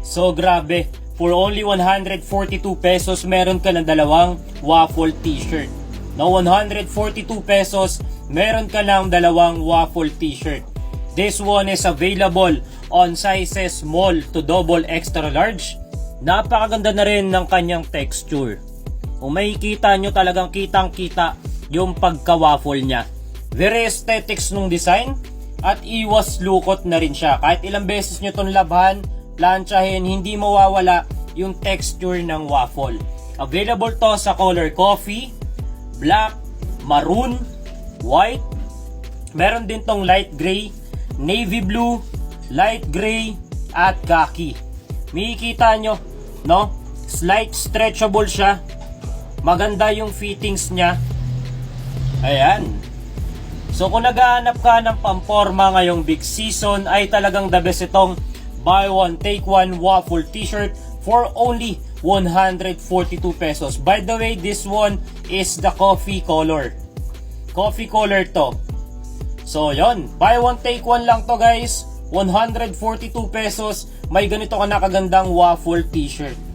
So grabe, for only 142 pesos meron ka ng dalawang waffle t-shirt. No, 142 pesos meron ka ng dalawang waffle t-shirt. This one is available on sizes small to double extra large. Napakaganda na rin ng kanyang texture. Kung makikita nyo, talagang kitang kita yung pagka-waffle niya. Very aesthetics nung design at iwas lukot na rin siya. Kahit ilang beses nyo itong labhan, planchahin, hindi mawawala yung texture ng waffle. Available to sa color coffee, black, maroon, white. Meron din tong light gray, navy blue, light gray, at khaki. Makikita nyo, no? Slight stretchable siya. Maganda yung fittings niya. Ayan. So kung naghahanap ka ng pamporma ngayong big season, ay talagang the best itong buy one take one waffle t-shirt for only 142 pesos. By the way, this one is the coffee color. Coffee color to. So yon, buy one take one lang to guys. 142 pesos, may ganito ka na kagandang waffle t-shirt.